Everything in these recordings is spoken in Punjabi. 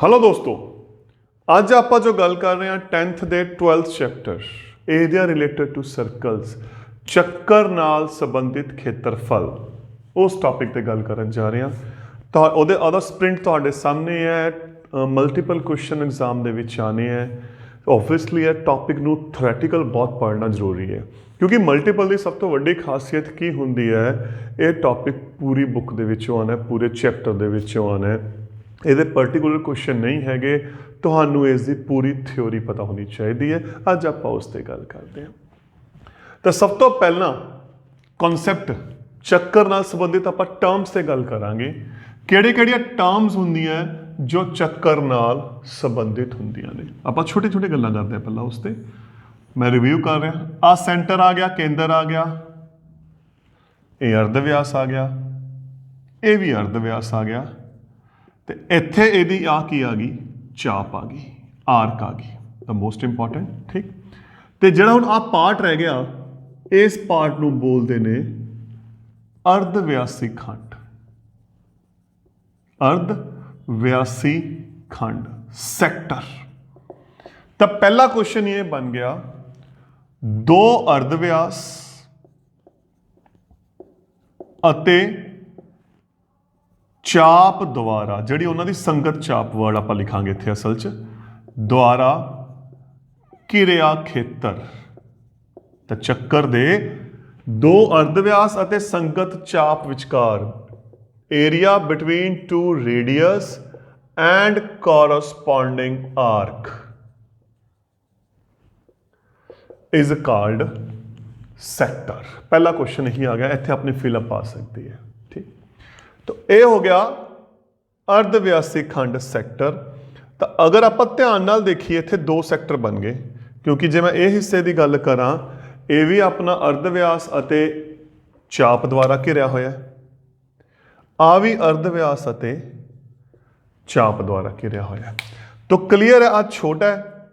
हेलो दोस्तों, ਅੱਜ ਆਪਾਂ जो गल कर रहे हैं 10th ਦੇ 12th chapter area related to circles ਚੱਕਰ ਨਾਲ ਸੰਬੰਧਿਤ ਖੇਤਰਫਲ ਉਸ ਟੌਪਿਕ ਤੇ ਗੱਲ ਕਰਨ ਜਾ ਰਹੇ ਹਾਂ। ਤਾਂ ਉਹਦਾ ਸਪ੍ਰਿੰਟ ਤੁਹਾਡੇ ਸਾਹਮਣੇ ਹੈ। ਮਲਟੀਪਲ ਕੁਐਸਚਨ ਐਗਜ਼ਾਮ ਦੇ ਵਿੱਚ ਆने ਹੈ। ਓਬਵੀਅਸਲੀ ਇਹ ਟੌਪਿਕ ਨੂੰ ਥਿਓਰੈਟੀਕਲ ਬਹੁਤ ਪੜ੍ਹਨਾ ਜ਼ਰੂਰੀ ਹੈ ਕਿਉਂਕਿ ਮਲਟੀਪਲ ਦੀ ਸਭ ਤੋਂ ਵੱਡੀ ਖਾਸੀਅਤ ਕੀ ਹੁੰਦੀ ਹੈ, ਇਹ ਟੌਪਿਕ ਪੂਰੀ ਬੁੱਕ ਦੇ ਵਿੱਚੋਂ ਆਉਣਾ, ਪੂਰੇ ਚੈਪਟਰ ਦੇ ਵਿੱਚੋਂ ਆਉਣਾ। ਇਹਦੇ ਪਰਟੀਕੁਲਰ ਕੁਐਸਚਨ ਨਹੀਂ ਹੈਗੇ, ਤੁਹਾਨੂੰ ਇਸ ਦੀ ਪੂਰੀ ਥਿਓਰੀ ਪਤਾ ਹੋਣੀ ਚਾਹੀਦੀ ਹੈ। ਅੱਜ ਆਪਾਂ ਉਸ ਤੇ ਗੱਲ ਕਰਦੇ ਹਾਂ। ਤਾਂ ਸਭ ਤੋਂ ਪਹਿਲਾਂ ਕਨਸੈਪਟ ਚੱਕਰ ਨਾਲ ਸੰਬੰਧਿਤ ਆਪਾਂ ਟਰਮਸ ਤੇ ਗੱਲ ਕਰਾਂਗੇ। ਕਿਹੜੀਆਂ ਟਰਮਸ ਹੁੰਦੀਆਂ ਜੋ ਚੱਕਰ ਨਾਲ ਸੰਬੰਧਿਤ ਹੁੰਦੀਆਂ ਨੇ। ਆਪਾਂ ਛੋਟੇ ਛੋਟੇ ਗੱਲਾਂ ਕਰਦੇ ਹਾਂ ਪਹਿਲਾਂ ਉਸ ਤੇ। ਮੈਂ ਰਿਵਿਊ ਕਰ ਰਿਹਾ। ਆ ਸੈਂਟਰ ਆ ਗਿਆ, ਕੇਂਦਰ ਆ ਗਿਆ, ਇਹ ਅਰਧ ਵਿਆਸ ਆ ਗਿਆ, ਇਹ ਵੀ ਅਰਧ ਵਿਆਸ ਆ ਗਿਆ, ਤੇ ਇੱਥੇ ਇਹਦੀ ਆ ਕੀ ਆ ਗਈ, ਚਾਪ ਆ ਗਈ, ਆਰਕ ਆ ਗਈ, ਦਾ ਮੋਸਟ ਇੰਪੋਰਟੈਂਟ। ਠੀਕ, ਤੇ ਜਿਹੜਾ ਹੁਣ ਆ ਪਾਰਟ ਰਹਿ ਗਿਆ, ਇਸ ਪਾਰਟ ਨੂੰ ਬੋਲਦੇ ਨੇ ਅਰਧ ਵਿਆਸੀ ਖੰਡ। ਅਰਧ ਵਿਆਸੀ ਖੰਡ ਸੈਕਟਰ। ਤਾਂ ਪਹਿਲਾ ਕੁਐਸਚਨ ਇਹ ਬਣ ਗਿਆ, ਦੋ ਅਰਧ ਵਿਆਸ ਅਤੇ ਚਾਪ ਦੁਆਰਾ, ਜਿਹੜੀ ਉਹਨਾਂ ਦੀ ਸੰਗਤ ਚਾਪ ਵਰਡ ਆਪਾਂ ਲਿਖਾਂਗੇ ਇੱਥੇ ਅਸਲ 'ਚ, ਦੁਆਰਾ ਘਿਰਿਆ ਖੇਤਰ। ਤਾਂ ਚੱਕਰ ਦੇ ਦੋ ਅਰਧ ਵਿਆਸ ਅਤੇ ਸੰਗਤ ਚਾਪ ਵਿਚਕਾਰ area between two radius and corresponding arc is called sector. ਪਹਿਲਾ ਕੁਐਸਚਨ ਇਹੀ ਆ ਗਿਆ, ਇੱਥੇ ਆਪਣੀ ਫਿਲਅਪ ਆ ਸਕਦੀ ਹੈ। ਠੀਕ, तो ਇਹ ਹੋ ਗਿਆ ਅਰਧ ਵਿਆਸੀ ਖੰਡ ਸੈਕਟਰ। ਤਾਂ ਅਗਰ ਆਪਾਂ ਧਿਆਨ ਨਾਲ ਦੇਖੀਏ ਇੱਥੇ ਦੋ ਸੈਕਟਰ ਬਣ ਗਏ, ਕਿਉਂਕਿ ਜੇ ਮੈਂ ਇਹ ਹਿੱਸੇ ਦੀ ਗੱਲ ਕਰਾਂ, ਇਹ ਵੀ ਆਪਣਾ ਅਰਧ ਵਿਆਸ ਅਤੇ ਚਾਪ ਦੁਆਰਾ ਘਿਰਿਆ ਹੋਇਆ, ਆ ਵੀ ਅਰਧ ਵਿਆਸ ਅਤੇ ਚਾਪ ਦੁਆਰਾ ਘਿਰਿਆ ਹੋਇਆ। ਤਾਂ ਕਲੀਅਰ ਹੈ, ਆ ਛੋਟਾ ਹੈ,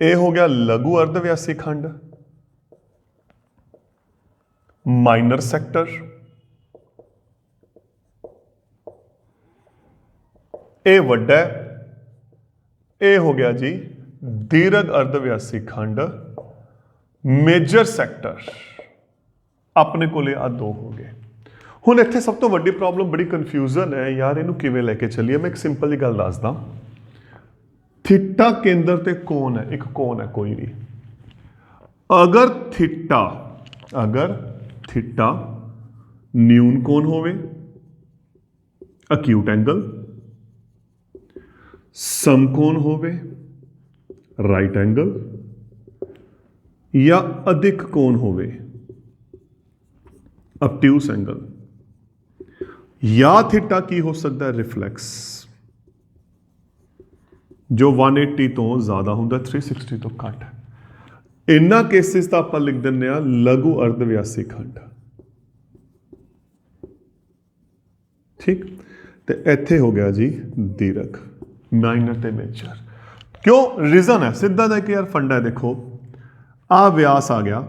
ਇਹ ਹੋ ਗਿਆ ਲਘੂ ਅਰਧ ਵਿਆਸੀ ਖੰਡ, ਮਾਈਨਰ ਸੈਕਟਰ। ਇਹ ਵੱਡਾ, ਇਹ ਹੋ ਗਿਆ ਜੀ ਦੀਰਘ ਅਰਧ ਵਿਆਸੀ ਖੰਡ, ਮੇਜਰ ਸੈਕਟਰ। ਆਪਣੇ ਕੋਲੇ ਆ ਦੋ ਹੋ ਗਏ। ਹੁਣ ਇੱਥੇ ਸਭ ਤੋਂ ਵੱਡੀ ਪ੍ਰੋਬਲਮ, ਬੜੀ ਕਨਫਿਊਜ਼ਨ ਹੈ ਯਾਰ, ਇਹਨੂੰ ਕਿਵੇਂ ਲੈ ਕੇ ਚੱਲੀਏ। ਮੈਂ ਇੱਕ ਸਿੰਪਲ ਜਿਹੀ ਗੱਲ ਦੱਸਦਾ। ਥੀਟਾ ਕੇਂਦਰ ਤੇ ਕੋਣ ਹੈ, ਇੱਕ ਕੋਣ ਹੈ ਕੋਈ ਵੀ। ਅਗਰ ਥੀਟਾ ਨਿਊਨ ਕੋਣ ਹੋਵੇ, ਅਕਿਊਟ ਐਂਗਲ, ਸਮਕੋਣ ਹੋਵੇ, ਰਾਈਟ ਐਂਗਲ, ਜਾਂ ਅਧਿਕ ਕੋਣ ਹੋਵੇ, ਅਬਟਿਊਸ ਐਂਗਲ, ਜਾਂ ਥੀਟਾ ਕੀ ਹੋ ਸਕਦਾ ਹੈ, ਰਿਫਲੈਕਸ, ਜੋ 180 ਤੋਂ ਜ਼ਿਆਦਾ ਹੁੰਦਾ, 360 ਤੋਂ ਘੱਟ। ਇਹਨਾਂ ਕੇਸਿਸ ਤਾਂ ਆਪਾਂ ਲਿਖ ਦਿੰਦੇ ਆ ਲਘੂ ਅਰਧ ਵਿਆਸੀ ਖੰਡ। ਠੀਕ, ਤੇ ਇੱਥੇ ਹੋ ਗਿਆ ਜੀ ਦੀਰਘ, ਮਾਈਨਰ ਤੇ ਮੇਜਰ। ਕਿਉਂ? ਰੀਜ਼ਨ ਹੈ ਸਿੱਧਾ ਦਾ ਕਿ ਯਾਰ ਫੰਡਾ ਦੇਖੋ, ਆ ਵਿਆਸ ਆ ਗਿਆ।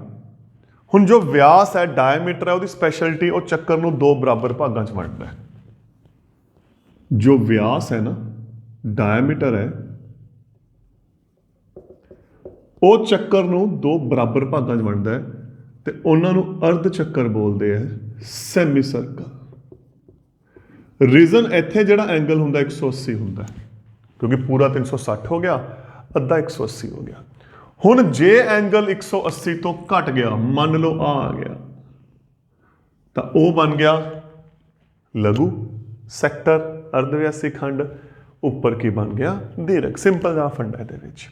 ਹੁਣ ਜੋ ਵਿਆਸ ਹੈ, ਡਾਇਮੀਟਰ ਹੈ, ਉਹਦੀ ਸਪੈਸ਼ਲਿਟੀ, ਉਹ ਚੱਕਰ ਨੂੰ ਦੋ ਬਰਾਬਰ ਭਾਗਾਂ 'ਚ ਵੰਡਦਾ ਹੈ। ਜੋ ਵਿਆਸ ਹੈ ਨਾ, ਡਾਇਮੀਟਰ ਹੈ, ਉਹ ਚੱਕਰ ਨੂੰ ਦੋ ਬਰਾਬਰ ਭਾਗਾਂ 'ਚ ਵੰਡਦਾ ਹੈ, ਤੇ ਉਹਨਾਂ ਨੂੰ ਅਰਧ ਚੱਕਰ ਬੋਲਦੇ ਹੈ, ਸੈਮੀ ਸਰਕਲ। ਰੀਜ਼ਨ ਇੱਥੇ ਜਿਹੜਾ ਐਂਗਲ ਹੁੰਦਾ 180 ਹੁੰਦਾ, ਕਿਉਂਕਿ ਪੂਰਾ 360 ਹੋ ਗਿਆ, ਅੱਧਾ 180 ਹੋ ਗਿਆ। ਹੁਣ ਜੇ ਐਂਗਲ 180 ਤੋਂ ਘਟ ਗਿਆ, ਮੰਨ ਲਓ ਆ ਗਿਆ, ਤਾਂ ਉਹ ਬਣ ਗਿਆ ਲਘੂ ਸੈਕਟਰ ਅਰਧ ਵਿਆਸੀ ਖੰਡ। ਉੱਪਰ ਕੀ ਬਣ ਗਿਆ, ਦੀਰਘ। ਸਿੰਪਲ ਜਿਹਾ ਫੰਡਾ ਦੇ ਵਿੱਚ।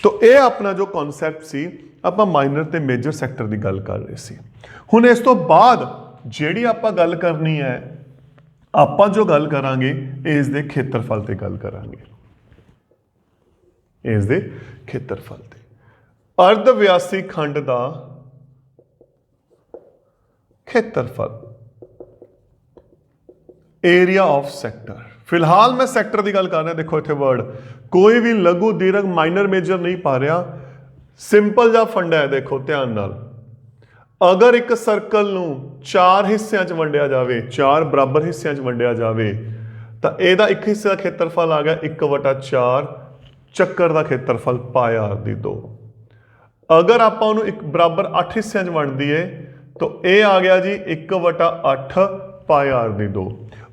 ਤਾਂ ਇਹ ਆਪਣਾ ਜੋ ਕਨਸੈਪਟ ਸੀ, ਆਪਾਂ ਮਾਈਨਰ ਤੇ ਮੇਜਰ ਸੈਕਟਰ ਦੀ ਗੱਲ ਕਰ ਰਹੇ ਸੀ। ਹੁਣ ਇਸ ਤੋਂ ਬਾਅਦ ਜਿਹੜੀ ਆਪਾਂ ਗੱਲ ਕਰਨੀ ਹੈ, ਆਪਾਂ ਜੋ ਗੱਲ ਕਰਾਂਗੇ ਇਸ ਦੇ ਖੇਤਰਫਲ ਤੇ ਗੱਲ ਕਰਾਂਗੇ। ਇਸ ਦੇ ਖੇਤਰਫਲ ਤੇ ਅਰਧ ਵਿਆਸੀ ਖੰਡ ਦਾ ਖੇਤਰਫਲ, ਏਰੀਆ ਆਫ ਸੈਕਟਰ। ਫਿਲਹਾਲ ਮੈਂ ਸੈਕਟਰ ਦੀ ਗੱਲ ਕਰ ਰਿਹਾ। ਦੇਖੋ ਇੱਥੇ ਵਰਡ ਕੋਈ ਵੀ ਲਘੂ, ਦੀਰਘ, ਮਾਈਨਰ, ਮੇਜਰ ਨਹੀਂ ਪਾ ਰਿਹਾ। ਸਿੰਪਲ ਜਿਹਾ ਫੰਡਾ ਹੈ, ਦੇਖੋ ਧਿਆਨ ਨਾਲ। ਅਗਰ ਇੱਕ ਸਰਕਲ ਨੂੰ ਚਾਰ ਹਿੱਸਿਆਂ 'ਚ ਵੰਡਿਆ ਜਾਵੇ, ਚਾਰ ਬਰਾਬਰ ਹਿੱਸਿਆਂ 'ਚ ਵੰਡਿਆ ਜਾਵੇ, ਤਾਂ ਇਹਦਾ ਇੱਕ ਹਿੱਸੇ ਦਾ ਖੇਤਰਫਲ ਆ ਗਿਆ 1/4, ਚੱਕਰ ਦਾ ਖੇਤਰਫਲ ਪਾਈ r ਦੀ 2। ਅਗਰ ਆਪਾਂ ਉਹਨੂੰ ਇੱਕ ਬਰਾਬਰ 8 ਹਿੱਸਿਆਂ 'ਚ ਵੰਡ ਦਈਏ ਤਾਂ ਇਹ ਆ ਗਿਆ ਜੀ 1/8 ਪਾਈ r ਦੀ 2।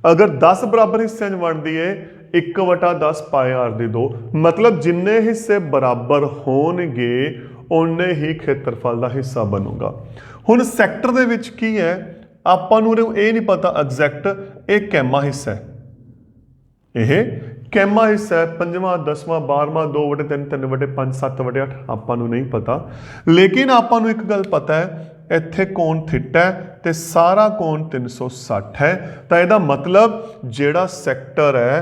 ਅਗਰ 10 ਬਰਾਬਰ ਹਿੱਸਿਆਂ 'ਚ ਵੰਡ ਦਈਏ 1/10 ਪਾਈ r ਦੀ 2। ਮਤਲਬ ਜਿੰਨੇ ਹਿੱਸੇ ਬਰਾਬਰ ਹੋਣਗੇ ਉਨੇ ਹੀ ਖੇਤਰਫਲ ਦਾ ਹਿੱਸਾ ਬਣੂਗਾ। ਹੁਣ ਸੈਕਟਰ ਦੇ ਵਿੱਚ ਕੀ ਹੈ, ਆਪਾਂ ਨੂੰ ਇਹ ਨਹੀਂ ਪਤਾ ਐਗਜ਼ੈਕਟ ਇਹ ਕੈਮਾ ਹਿੱਸਾ ਹੈ, ਇਹ ਕੈਮਾ ਹਿੱਸਾ ਹੈ, 5ਵਾਂ 10ਵਾਂ 12ਵਾਂ 2/3 3/5 7/8 ਆਪਾਂ ਨੂੰ ਨਹੀਂ ਪਤਾ। ਲੇਕਿਨ ਆਪਾਂ ਨੂੰ ਇੱਕ ਗੱਲ ਪਤਾ ਹੈ, ਇੱਥੇ ਕੋਣ ਥੀਟਾ ਹੈ ਤੇ ਸਾਰਾ ਕੋਣ 360 ਹੈ। ਤਾਂ ਇਹਦਾ ਮਤਲਬ ਜਿਹੜਾ ਸੈਕਟਰ ਹੈ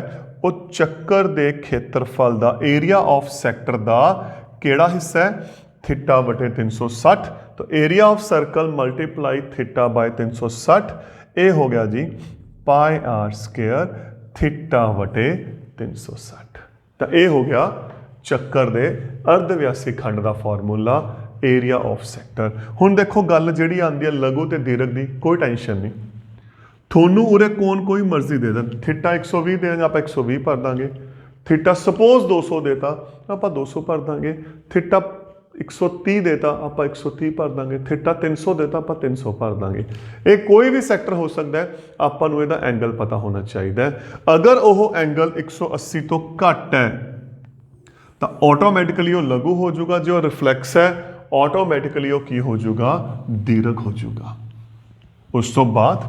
ਉਹ ਚੱਕਰ ਦੇ ਖੇਤਰਫਲ ਦਾ, ਏਰੀਆ ਆਫ ਸੈਕਟਰ ਦਾ ਕਿਹੜਾ ਹਿੱਸਾ ਹੈ, θ/360। तो एरिया ऑफ सर्कल मल्टीप्लाई θ/360, ये हो गया जी पाई r स्क्वायर θ/360। तो ये हो गया ਚੱਕਰ ਦੇ अर्धव्यासी खंड का फार्मूला एरिया ऑफ सैक्टर। हुण देखो गल जिहड़ी आंदी है लघु ते दीर्घ दी, कोई टेंशन नहीं, थोनू उरे कोण कोई मर्जी दे दें, θ 120 देंगे आप 120 भर देंगे, θ सपोज 200 देता आप 200 भर देंगे, θ 130 देता आप 130 भर देंगे, θ 300 देता आप 300 भर देंगे। ये कोई भी सैक्टर हो सकता है, आपां नूं इहदा एंगल पता होना चाहिए। अगर वो एंगल 180 तो घट है तो ऑटोमैटिकली वो लघु हो जाऊगा, जो रिफ्लैक्स है ऑटोमैटिकली वो की हो जाऊगा, दीर्घ हो जाऊगा। उस तो बाद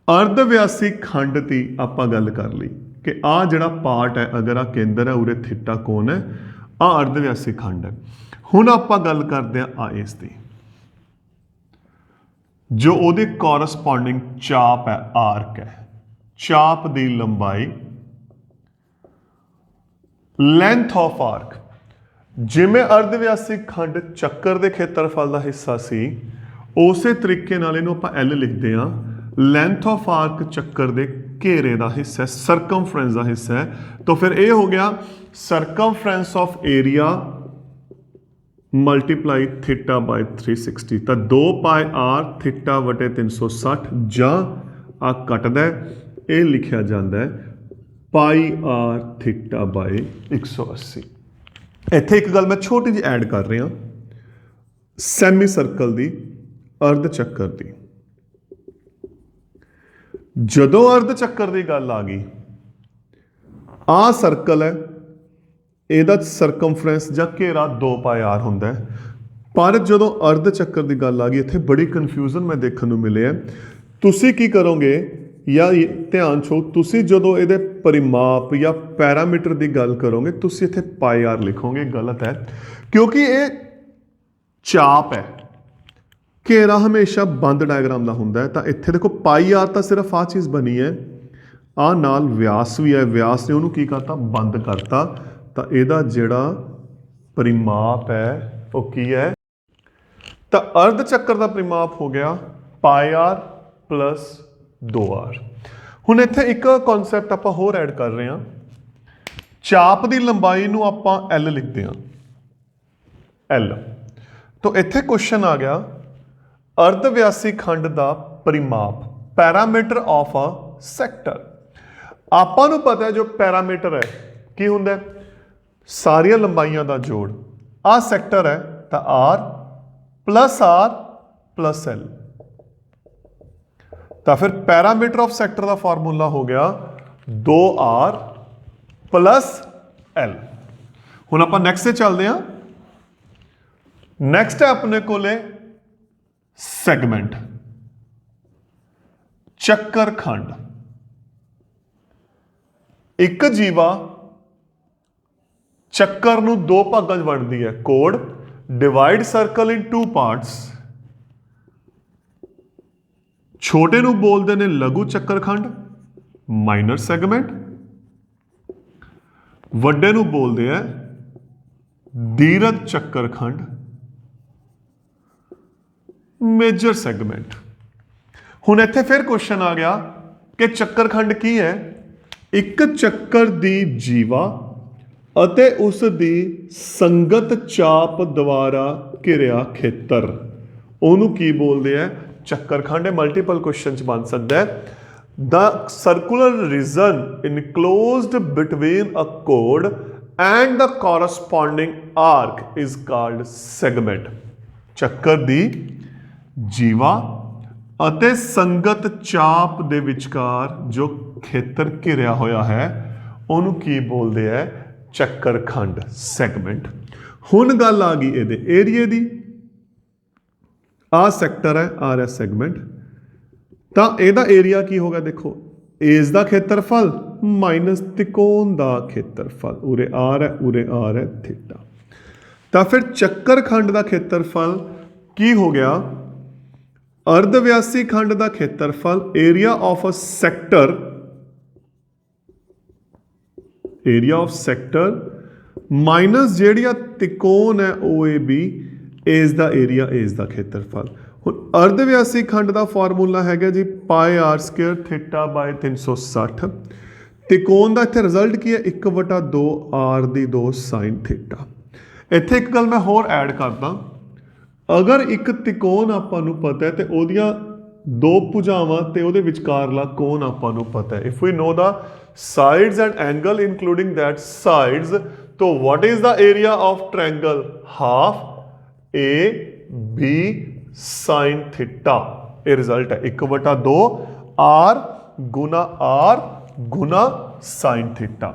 अर्धव्यासी खंड की आपां गल कर ली कि आ जिहड़ा पार्ट है, अगर आ केंद्र है उरे θ कोण है, आ अर्धव्यासी खंड है। हुण आपां गल करते हैं आ इस दी, जो उहदी कॉरस्पॉन्डिंग चाप है, आर्क है, चाप दी लंबाई, लेंथ ऑफ आर्क। जिवें अर्धव्यासी खंड ਚੱਕਰ ਦੇ ਖੇਤਰਫਲ ਦਾ ਹਿੱਸਾ ਸੀ, ਉਸੇ ਤਰੀਕੇ ਨਾਲ ਇਹਨੂੰ ਆਪਾਂ L ਲਿਖਦੇ ਹਾਂ। लेंथ ऑफ आर्क ਚੱਕਰ ਦੇ घेरे का हिस्सा है, सरकमफ्रेंस का हिस्सा है। तो फिर ये हो गया सरकमफ्रेंस ऑफ एरिया मल्टीप्लाई θ/360। तो 2 पाई r θ/360 ਜਾਂ आ कटदा है, ये लिखा जाता है पाई r θ/180। इत्थे एक गल मैं छोटी जी ऐड कर रहा, सैमी सर्कल की अर्ध ਚੱਕਰ की। ਜਦੋਂ अर्ध ਚੱਕਰ की गल आ गई, आ सर्कल है, ਇਹਦਾ ਸਰਕਮਫਰੈਂਸ ਜਾਂ ਘੇਰਾ 2 ਪਾਈ r ਹੁੰਦਾ ਹੈ। ਪਰ ਜਦੋਂ अर्ध ਚੱਕਰ की गल आ गई, ਇੱਥੇ बड़ी कन्फ्यूजन मैं देखने ਨੂੰ मिले। ਤੁਸੀਂ ਕੀ ਕਰੋਗੇ ਜਾਂ ਧਿਆਨ ਛੋ, ਤੁਸੀਂ ਜਦੋਂ ਇਹਦੇ ਪਰਿਮਾਪ ਜਾਂ ਪੈਰਾਮੀਟਰ ਦੀ ਗੱਲ ਕਰੋਗੇ, ਤੁਸੀਂ ਇੱਥੇ ਪਾਈ r ਲਿਖੋਗੇ, गलत है, क्योंकि ये ਚਾਪ है। घेरा हमेशा बंद डायग्राम का होंगे। तो इत्थे देखो पाई आर तो सिर्फ आ चीज़ बनी है, आ नाल व्यास भी है, व्यास ने उन्होंने की करता, बंद करता। तो यदा जिहड़ा परिमाप है वो की है, तो अर्ध चक्कर का परिमाप हो गया पाई आर प्लस 2r। हुण इत्थे एक कॉन्सैप्ट आपां होर ऐड कर रहे हैं, चाप की लंबाई नूं आपां L लिखते हैं, L। तो इत्थे क्वेश्चन आ गया अर्धव्यासी खंड का परिमाप, पैरामीटर ऑफ अ सैक्टर। आपां नूं पता है जो पैरामीटर है की हुंदा है, सारिया लंबाइयां का जोड़। आ सैक्टर है तो r प्लस L। तो फिर पैरामीटर ऑफ सैक्टर का फार्मूला हो गया 2r प्लस L। हुण आपां नैक्सट से चलते हैं। नैक्सट है अपने कोले सैगमेंट, ਚੱਕਰ खंड। एक जीवा ਚੱਕਰ ਨੂੰ 2 ਭਾਗਾਂ 'ਚ ਵੰਡਦੀ है, कोड डिवाइड सर्कल इन 2 पार्ट्स। छोटे ਨੂੰ बोलते हैं लघु ਚੱਕਰ खंड, माइनर सैगमेंट। ਵੱਡੇ ਨੂੰ बोलते हैं दीर्घ ਚੱਕਰ खंड, मेजर सैगमेंट। हुण इत्थे फिर क्वेश्चन आ गया कि ਚੱਕਰ खंड की है, एक ਚੱਕਰ ਦੀ जीवा ਅਤੇ ਉਸ ਦੀ ਸੰਗਤ ਚਾਪ ਦੁਆਰਾ ਘਿਰਿਆ ਖੇਤਰ, ਉਹਨੂੰ ਕੀ ਬੋਲਦੇ ਆ, ਚੱਕਰ ਖੰਡ। ਮਲਟੀਪਲ क्वेश्चन च बन सकता है। The circular region enclosed between a chord and the corresponding arc is called segment. ਚੱਕਰ ਦੀ ਜੀਵਾ ਅਤੇ ਸੰਗਤ ਚਾਪ ਦੇ ਵਿਚਕਾਰ ਜੋ ਖੇਤਰ ਘਿਰਿਆ ਹੋਇਆ ਹੈ ਉਹਨੂੰ ਕੀ ਬੋਲਦੇ ਹੈ? ਚੱਕਰ ਖੰਡ, ਸੈਗਮੈਂਟ। ਹੁਣ ਗੱਲ ਆ ਗਈ ਇਹਦੇ ਏਰੀਏ ਦੀ। ਆਹ ਸੈਕਟਰ ਹੈ, ਆ ਰਿਹਾ ਸੈਗਮੈਂਟ, ਤਾਂ ਇਹਦਾ ਏਰੀਆ ਕੀ ਹੋਗਾ? ਦੇਖੋ ਏਜ ਦਾ ਖੇਤਰਫਲ ਮਾਈਨਸ ਤਿਕੋਣ ਦਾ ਖੇਤਰਫਲ, ਉਰੇ ਆਰ ਹੈ ਉਰੇ ਆਰ ਹੈ ਥੀਟਾ। ਤਾਂ ਫਿਰ ਚੱਕਰ ਖੰਡ ਦਾ ਖੇਤਰਫਲ ਕੀ ਹੋ ਗਿਆ? ਅਰਧਵਿਆਸੀ ਖੰਡ ਦਾ ਖੇਤਰਫਲ area of a sector, area of sector minus ਜਿਹੜੀ ਆ ਤਿਕੋਣ ਹੈ OAB, ਏਜ ਦਾ ਏਰੀਆ, ਏਜ ਦਾ ਖੇਤਰਫਲ। ਹੁਣ ਅਰਧਵਿਆਸੀ ਖੰਡ ਦਾ ਫਾਰਮੂਲਾ ਹੈਗਾ ਜੀ pi R square theta by 360। ਤਿਕੋਣ ਦਾ ਇੱਥੇ ਰਿਜ਼ਲਟ ਕੀ ਹੈ? 1/2 ਆਰ ਦੀ 2 ਸਾਈਨ ਥੀਟਾ। ਇੱਥੇ ਇੱਕ ਗੱਲ ਮੈਂ ਹੋਰ ਐਡ ਕਰਦਾ, ਅਗਰ ਇੱਕ ਤਿਕੋਣ ਆਪਾਂ ਨੂੰ ਪਤਾ ਹੈ ਤੇ ਉਹਦੀਆਂ ਦੋ ਭੁਜਾਵਾਂ ਤੇ ਉਹਦੇ ਵਿਚਕਾਰਲਾ ਕੋਣ ਆਪਾਂ ਨੂੰ ਪਤਾ ਹੈ। ਇਫ ਵੀ ਨੋ ਦਾ sides and angle including that sides, so what is the area of triangle? Half AB sin theta। ਇਹ ਰਿਜ਼ਲਟ ਹੈ 1/2 R ਗੁਣਾ R ਗੁਣਾ sin theta।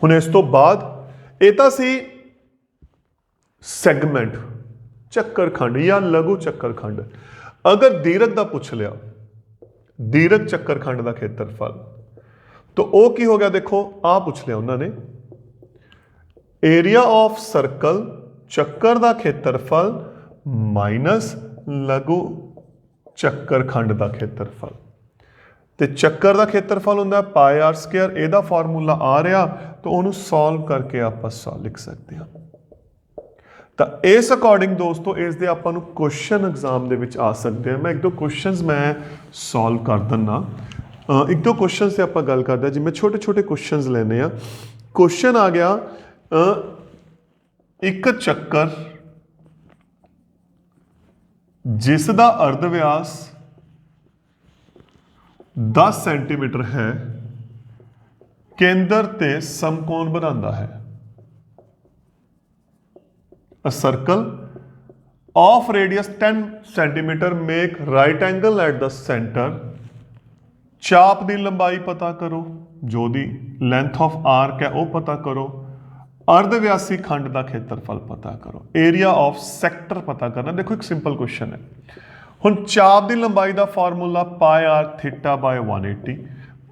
ਹੁਣ ਇਸ ਤੋਂ ਬਾਅਦ ਇਹ ਤਾਂ ਸੀ ਸੈਗਮੈਂਟ, ਚੱਕਰ ਖੰਡ ਜਾਂ ਲਘੂ ਚੱਕਰ ਖੰਡ। ਅਗਰ ਦੀਰਘ ਦਾ ਪੁੱਛ ਲਿਆ, ਦੀਰਘ ਚੱਕਰ ਖੰਡ ਦਾ ਖੇਤਰਫਲ, तो वो की हो गया? देखो आ पूछ लिया उन्होंने, एरिया ऑफ सर्कल चक्कर का खेत्रफल माइनस लघु चक्कर खंड का खेत्रफल। तो चक्कर का खेत्रफल होंगे पाई आर स्क्वायर, ਇਹਦਾ फार्मूला आ रहा, तो उन्होंने सॉल्व करके आप लिख सकते हैं। तो इस अकॉर्डिंग दोस्तों इस दे आपां नूं क्वेश्चन एग्जाम दे विच आ सकते हैं। मैं एक दो क्वेश्चनस मैं सॉल्व कर दिना। एक दो क्वेश्चन से आप गल करते हैं, जिमें छोटे छोटे क्वेश्चन लेने। क्वेश्चन आ गया, एक चक्कर जिसका अर्धव्यास 10 सेंटीमीटर है केंद्र ते समकोण बनाता है। A circle of radius 10 centimetre make right angle at the center। ਚਾਪ ਦੀ ਲੰਬਾਈ ਪਤਾ ਕਰੋ, ਜੋ ਦੀ ਲੈਂਥ ਆਫ ਆਰਕ ਹੈ ਉਹ ਪਤਾ ਕਰੋ, ਅਰਧਵਿਆਸੀ ਖੰਡ ਦਾ ਖੇਤਰਫਲ ਪਤਾ ਕਰੋ, ਏਰੀਆ ਆਫ ਸੈਕਟਰ ਪਤਾ ਕਰਨਾ। ਦੇਖੋ ਇੱਕ ਸਿੰਪਲ ਕੁਐਸਚਨ ਹੈ। ਹੁਣ ਚਾਪ ਦੀ ਲੰਬਾਈ ਦਾ ਫਾਰਮੂਲਾ ਪਾਈ ਆਰ ਥੀਟਾ ਬਾਈ 180।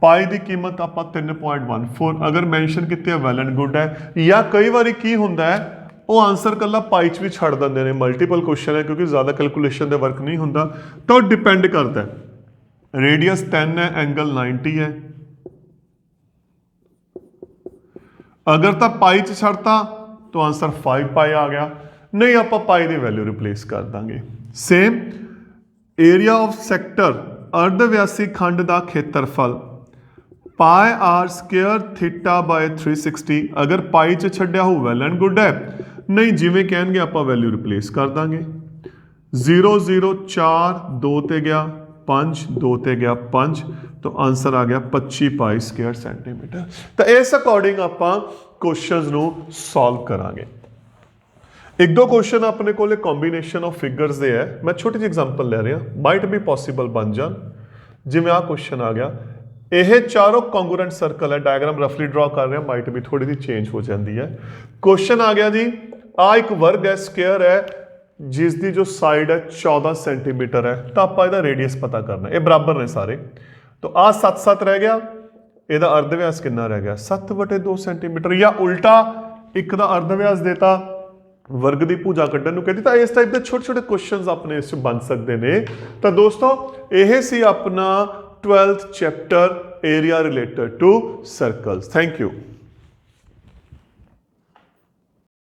ਪਾਈ ਦੀ ਕੀਮਤ ਆਪਾਂ 3.14 ਅਗਰ ਮੈਂਸ਼ਨ ਕੀਤੀ ਹੈ ਵੈਲ ਐਂਡ ਗੁੱਡ ਹੈ। ਜਾਂ ਕਈ ਵਾਰੀ ਕੀ ਹੁੰਦਾ ਹੈ ਉਹ ਆਨਸਰ ਕੱਲਾ ਪਾਈ 'ਚ ਵੀ ਛੱਡ ਦਿੰਦੇ ਨੇ, ਮਲਟੀਪਲ ਕੁਐਸਚਨ ਹੈ ਕਿਉਂਕਿ ਜ਼ਿਆਦਾ ਕੈਲਕੂਲੇਸ਼ਨ ਦੇ ਵਰਕ ਨਹੀਂ ਹੁੰਦਾ, ਤਾਂ ਉਹ ਡਿਪੈਂਡ ਕਰਦਾ ਹੈ। रेडियस 10 है, एंगल 90 है। अगर तो पाई च छड़ता तो आंसर 5 पाई आ गया, नहीं आप पाई की वैल्यू रिप्लेस कर देंगे। सेम एरिया ऑफ सैक्टर अर्धव्यासी खंड का खेत्रफल पाई आर स्क्वायर थीटा बाय 360। अगर पाई च छड्या हो वैल एंड गुड है, नहीं जिमें कहेंगे आप वैल्यू रिप्लेस कर देंगे। 0 0 4 2 ते गया 5 2 ते गया 5, तो आंसर आ गया 25 पाई स्क्वायर सेंटीमीटर। तो इस अकॉर्डिंग आप क्वेश्चंस नू सॉल्व करांगे। एक दो क्वेश्चन अपने को कॉम्बीनेशन ऑफ फिगर्स दे है, मैं छोटी जी एग्जांपल ले रहा, माइट भी पॉसिबल बन जान। जिवें आ क्वेश्चन आ गया, यह चारों कॉन्ग्रुएंट सर्कल है, डायग्राम रफली ड्रॉ कर रहे हैं, माइट भी थोड़ी सी चेंज हो जाती है। क्वेश्चन आ गया जी, आ एक वर्ग है, स्क्वायर है, जिसकी जो साइड है 14 सेंटीमीटर है, तो आप इसका रेडियस पता करना। ये बराबर ने सारे, तो आ 7 रह गया, ਇਹਦਾ अर्धव्यास कितना रह गया 7/2 सेंटीमीटर। या उल्टा एक ਦਾ अर्धव्यास देता वर्ग की भुजा कड्ढण नूं कहती। तो इस टाइप के छोटे छोटे क्वेश्चन अपने इस बन सकते हैं। तो दोस्तों यह सी अपना 12th chapter area related to circles. Thank you.